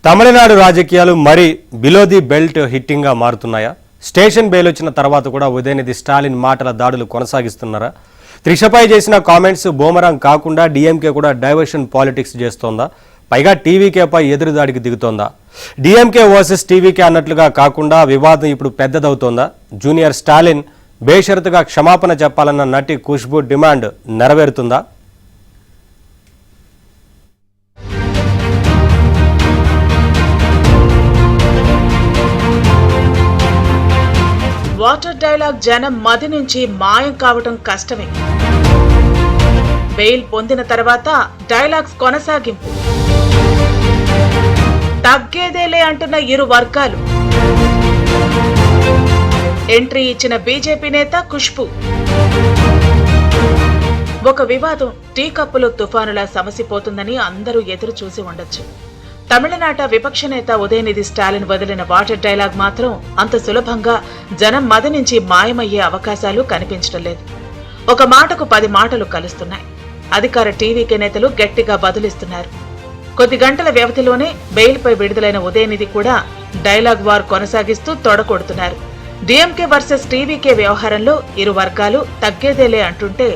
తమిళనాడు రాజకీయాలు మరి below the belt hitting గా మారుతున్నాయా? స్టేషన్ బెయిల్ వచ్చిన తర్వాత కూడా ఉదయనిధి స్టాలిన్ మాటల దాడులు కొనసాగిస్తున్నారా? త్రిషపై చేసిన కామెంట్స్ బూమరాంగ్ కాకుండా డీఎంకే కూడా డైవర్షన్ పాలిటిక్స్ చేస్తోందా? పైగా టీవీకేపై ఎదురుదాడికి దిగుతోందా? డీఎంకే వర్సెస్ టీవీకే అన్నట్లుగా కాకుండా వివాదం ఇప్పుడు పెద్దదవుతోందా? జూనియర్ స్టాలిన్ బేషరతుగా క్షమాపణ చెప్పాలన్న నటి ఖుష్బూ డిమాండ్ నెరవేరుతుందా? వాటర్ డైలాగ్ జనం మది నుంచి మాయం కావటం కష్టమే. బెయిల్ పొందిన తర్వాత డైలాగ్స్ కొనసాగింపు. తగ్గేదేలే అంటున్న ఇరు వర్గాలు. ఎంట్రీ ఇచ్చిన బీజేపీ నేత ఖుష్బూ. ఒక వివాదం టీ కప్పులో తుఫానులా సమసిపోతుందని అందరూ ఎదురు చూసి ఉండొచ్చు. తమిళనాట విపక్ష నేత ఉదయనిధి స్టాలిన్ వదిలిన వాటర్ డైలాగ్ మాత్రం అంత సులభంగా జనం మది నుంచి మాయమయ్యే అవకాశాలు కనిపించడం లేదు. ఒక మాటకు 10 మాటలు కలుస్తున్నాయి. అధికార టీవీకే నేతలు గట్టిగా బదులిస్తున్నారు. కొద్ది గంటల వ్యవధిలోనే బెయిల్పై విడుదలైన ఉదయనిధి కూడా డైలాగ్ వార్ కొనసాగిస్తూ తొడగొడుతున్నారు. డీఎంకే వర్సెస్ టీవీకే వ్యవహారంలో ఇరు వర్గాలు తగ్గేదేలే అంటుంటే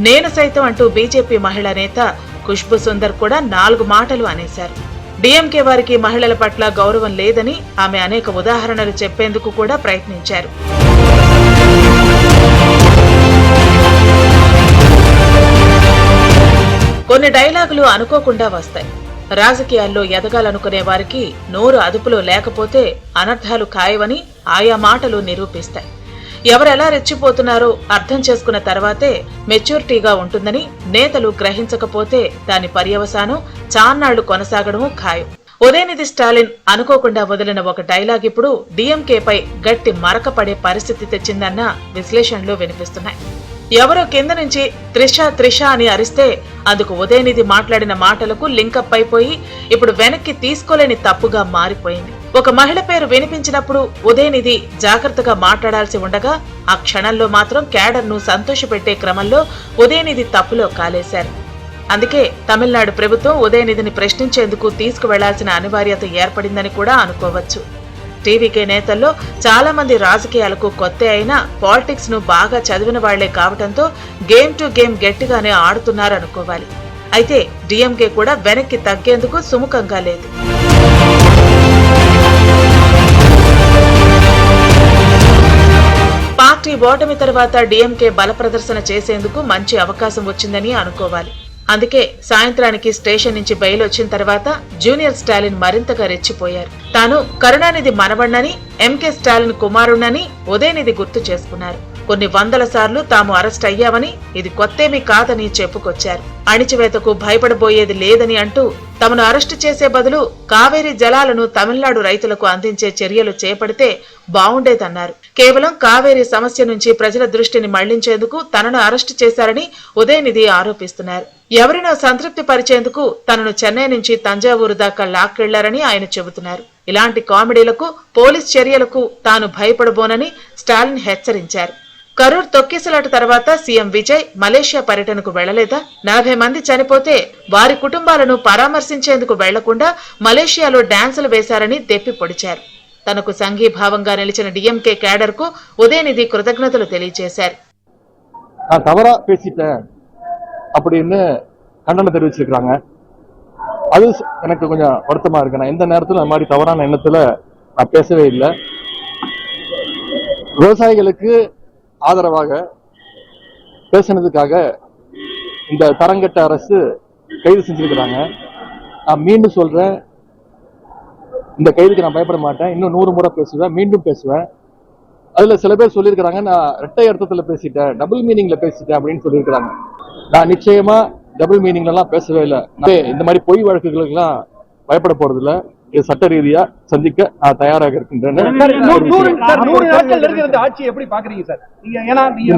నేను సైతం అంటూ బీజేపీ మహిళా నేత ఖుష్బూ సుందర్ కూడా 4 మాటలు అనేశారు. డీఎంకే వారికి మహిళల పట్ల గౌరవం లేదని ఆమె అనేక ఉదాహరణలు చెప్పేందుకు కూడా ప్రయత్నించారు. కొన్ని డైలాగులు అనుకోకుండా వస్తాయి. రాజకీయాల్లో ఎదగాలనుకునే వారికి నోరు అదుపులో లేకపోతే అనర్థాలు ఖాయవని ఆయా మాటలు నిరూపిస్తాయి. ఎవరెలా రెచ్చిపోతున్నారో అర్థం చేసుకున్న తర్వాతే మెచ్యూరిటీగా ఉంటుందని నేతలు గ్రహించకపోతే దాని పర్యవసానం చాన్నాళ్లు కొనసాగడము ఖాయం. ఉదయనిధి స్టాలిన్ అనుకోకుండా వదిలిన ఒక డైలాగ్ ఇప్పుడు డీఎంకేపై గట్టి మరక పడే పరిస్థితి తెచ్చిందన్న విశ్లేషణలు వినిపిస్తున్నాయి. ఎవరో కింద నుంచి త్రిష అని అరిస్తే అందుకు ఉదయనిధి మాట్లాడిన మాటలకు లింకప్ అయిపోయి ఇప్పుడు వెనక్కి తీసుకోలేని తప్పుగా మారిపోయింది. ఒక మహిళ పేరు వినిపించినప్పుడు ఉదయనిధి జాగ్రత్తగా మాట్లాడాల్సి ఉండగా ఆ క్షణంలో మాత్రం క్యాడర్ను సంతోషపెట్టే క్రమంలో ఉదయనిధి తప్పులో కాలేశారు. అందుకే తమిళనాడు ప్రభుత్వం ఉదయనిధిని ప్రశ్నించేందుకు తీసుకువెళ్లాల్సిన అనివార్యత ఏర్పడిందని కూడా అనుకోవచ్చు. టీవీకే నేతల్లో చాలా మంది రాజకీయాలకు కొత్త అయినా పాలిటిక్స్ ను బాగా చదివిన వాళ్లే కావడంతో గేమ్ టు గేమ్ గట్టిగానే ఆడుతున్నారనుకోవాలి. అయితే డీఎంకే కూడా వెనక్కి తగ్గేందుకు సుముఖంగా లేదు. పార్టీ ఓటమి తర్వాత డీఎంకే బల ప్రదర్శన చేసేందుకు మంచి అవకాశం వచ్చిందని అనుకోవాలి. అందుకే సాయంత్రానికి స్టేషన్ నుంచి బెయిల్ వచ్చిన తర్వాత జూనియర్ స్టాలిన్ మరింతగా రెచ్చిపోయారు. తాను కరుణానిధి మనవణ్ణని, ఎంకే స్టాలిన్ కుమారుణ్ణని ఉదయనిధి గుర్తు చేసుకున్నారు. కొన్ని వందల సార్లు తాము అరెస్ట్ అయ్యామని, ఇది కొత్తేమీ కాదని చెప్పుకొచ్చారు. అణిచివేతకు భయపడబోయేది లేదని అంటూ తమను అరెస్టు చేసే బదులు కావేరీ జలాలను తమిళనాడు రైతులకు అందించే చర్యలు చేపడితే బావుండేదన్నారు. కేవలం కావేరీ సమస్య నుంచి ప్రజల దృష్టిని మళ్లించేందుకు తనను అరెస్టు చేశారని ఉదయనిధి ఆరోపిస్తున్నారు. ఎవరినో సంతృప్తి పరిచేందుకు తనను చెన్నై నుంచి తంజావూరు దాకా లాక్కెళ్లారని ఆయన చెబుతున్నారు. ఇలాంటి కామెడీలకు, పోలీస్ చర్యలకు తాను భయపడబోనని స్టాలిన్ హెచ్చరించారు. కరూర్ తొక్కిసలాట తర్వాత సీఎం విజయ్ మలేషియా పర్యటనకు వెళ్లలేదా? 40 మంది చనిపోతే వారి కుటుంబాలను పరామర్శించేందుకు వెళ్లకుండా మలేషియాలో డాన్సులు వేశారని దెప్పి పొడిచారు. తనకు సంఘీభావంగా నిలిచిన డీఎంకే క్యాడర్ కు ఉదయనిధి కృతజ్ఞతలు తెలియజేశారు. அப்படின்னு கண்டனம் தெரிவிச்சிருக்காங்க. அது எனக்கு கொஞ்சம் வருத்தமா இருக்கு. நான் எந்த நேரத்துல அந்த மாதிரி தவறான எண்ணத்துல நான் பேசவே இல்லை. விவசாயிகளுக்கு ஆதரவாக பேசினதுக்காக இந்த தரங்கட்ட அரசு கைது செஞ்சிருக்கிறாங்க. நான் மீண்டும் சொல்றேன், இந்த கைதுக்கு நான் பயப்பட மாட்டேன். இன்னும் 100 முறை பேசுவேன், மீண்டும் பேசுவேன். அதுல சில பேர் சொல்லியிருக்கிறாங்க நான் இரட்டை அர்த்தத்துல பேசிட்டேன், டபுள் மீனிங்ல பேசிட்டேன் அப்படின்னு சொல்லியிருக்கிறாங்க. நான் நிச்சயமா டபுள் மீனிங்ல எல்லாம் பேசவே இல்லை. இந்த மாதிரி பொய் வழக்குகளுக்கு எல்லாம் பயப்பட போறது இல்ல. இது சட்ட ரீதியா சந்திக்க நான் தயாராக இருக்கின்றேன்.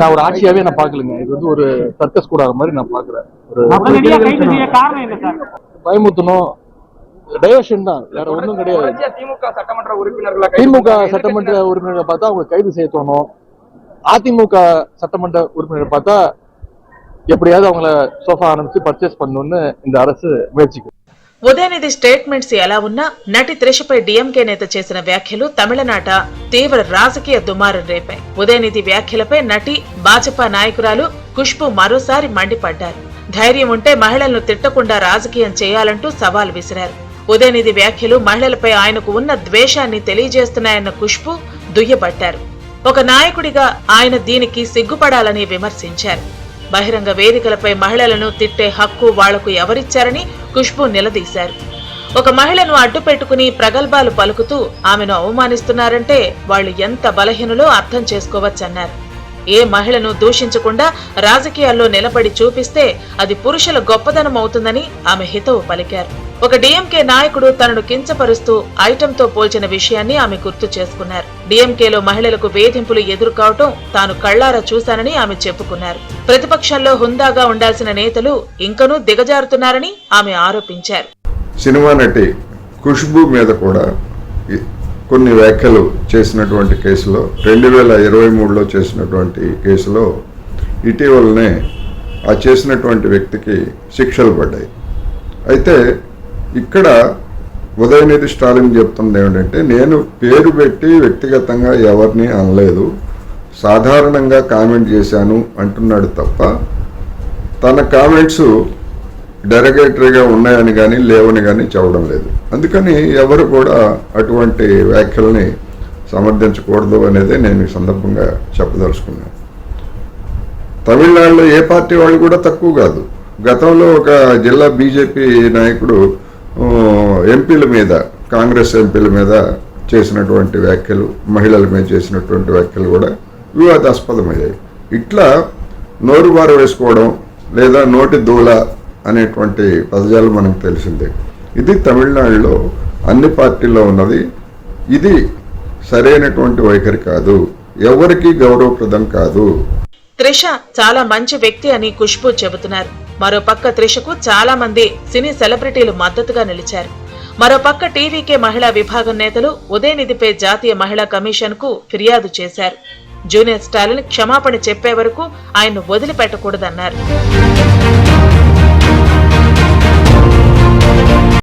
நான் ஒரு ஆட்சியாவே நான் பாக்கலுங்க. இது வந்து ஒரு சர்க்கஸ் கூடாத மாதிரி நான் பாக்குறேன். பயமுத்தணும், டைவர்ஷன் தான், வேற ஒண்ணும் கிடையாது. திமுக சட்டமன்ற உறுப்பினர்களை பார்த்தா அவங்க கைது செய்ய தோணும். அதிமுக சட்டமன்ற உறுப்பினரை பார்த்தா எப்படியாவது அவங்கள சோஃபா ஆரம்பிச்சு பர்ச்சேஸ் பண்ணணும்னு இந்த அரசு முயற்சிக்கும். ఉదయనిధి స్టేట్మెంట్స్ ఎలా ఉన్నా నటి త్రిషపై డీఎంకే నేత చేసిన వ్యాఖ్యలు తమిళనాట తీవ్ర రాజకీయ దుమారం రేపాయి. ఉదయనిధి వ్యాఖ్యలపై నటి భాజపా నాయకురాలు ఖుష్బూ మరోసారి మండిపడ్డారు. ధైర్యం ఉంటే మహిళలను తిట్టకుండా రాజకీయం చేయాలంటూ సవాల్ విసిరారు. ఉదయనిధి వ్యాఖ్యలు మహిళలపై ఆయనకు ఉన్న ద్వేషాన్ని తెలియజేస్తున్నాయన్న ఖుష్బూ దుయ్యబట్టారు. ఒక నాయకుడిగా ఆయన దీనికి సిగ్గుపడాలని విమర్శించారు. బహిరంగ వేదికలపై మహిళలను తిట్టే హక్కు వాళ్లకు ఎవరిచ్చారని ఖుష్బూ నిలదీశారు. ఒక మహిళను అడ్డుపెట్టుకుని ప్రగల్భాలు పలుకుతూ ఆమెను అవమానిస్తున్నారంటే వాళ్లు ఎంత బలహీనులో అర్థం చేసుకోవచ్చన్నారు. ఏ మహిళను దూషించకుండా రాజకీయాల్లో నిలబడి చూపిస్తే అది పురుషుల గొప్పదనం అవుతుందని ఆమె హితవు పలికారు. ఒక డీఎంకే నాయకుడు తనను కించపరుస్తూ ఐటంతో పోల్చిన విషయాన్ని ఆమె గుర్తు చేసుకున్నారు. డీఎంకేలో మహిళలకు వేధింపులు ఎదురుకావటం తాను కళ్లారా చూశానని ఆమె చెప్పుకున్నారు. ప్రతిపక్షంలో హుందాగా ఉండాల్సిన నేతలు ఇంకనూ దిగజారుతున్నారని ఆమె ఆరోపించారు. సినిమా నటి ఖుష్బూ మీద కూడా కొన్ని వ్యాఖ్యలు చేసినటువంటి కేసులో 2023లో చేసినటువంటి కేసులో ఇటీవలనే ఆ చేసినటువంటి వ్యక్తికి శిక్షలు పడ్డాయి. అయితే ఇక్కడ ఉదయనిధి స్టాలిన్ చెప్తుంది ఏమిటంటే, నేను పేరు పెట్టి వ్యక్తిగతంగా ఎవరిని అనలేదు, సాధారణంగా కామెంట్ చేశాను అంటున్నాడు తప్ప తన కామెంట్స్ డెరగేటరీగా ఉన్నాయని కానీ లేవని కానీ చెప్పడం లేదు. అందుకని ఎవరు కూడా అటువంటి వ్యాఖ్యల్ని సమర్థించకూడదు అనేది నేను ఈ సందర్భంగా చెప్పదలుచుకున్నాను. తమిళనాడులో ఏ పార్టీ వాళ్ళు కూడా తక్కువ కాదు. గతంలో ఒక జిల్లా బీజేపీ నాయకుడు ఎంపీల మీద, కాంగ్రెస్ ఎంపీల మీద చేసినటువంటి వ్యాఖ్యలు, మహిళల మీద చేసినటువంటి వ్యాఖ్యలు కూడా వివాదాస్పదమయ్యాయి. ఇట్లా నోరు బార వేసుకోవడం లేదా నోటి దూల అనేటువంటి పదజాలు మనకు తెలిసిందే. ఇది తమిళనాడులో అన్ని పార్టీల్లో ఉన్నది. ఇది సరైనటువంటి వైఖరి కాదు, ఎవరికి గౌరవప్రదం కాదు. త్రిష చాలా మంచి వ్యక్తి అని ఖుష్బూ చెబుతున్నారు. మరోపక్క త్రిషకు చాలా మంది సినీ సెలబ్రిటీలు మద్దతుగా నిలిచారు. మరోపక్క టీవీకే మహిళా విభాగం నేతలు ఉదయనిధిపై జాతీయ మహిళా కమిషన్ కు ఫిర్యాదు చేశారు. జూనియర్ స్టాలిన్ క్షమాపణ చెప్పే వరకు ఆయన్ను వదిలిపెట్టకూడదన్నారు.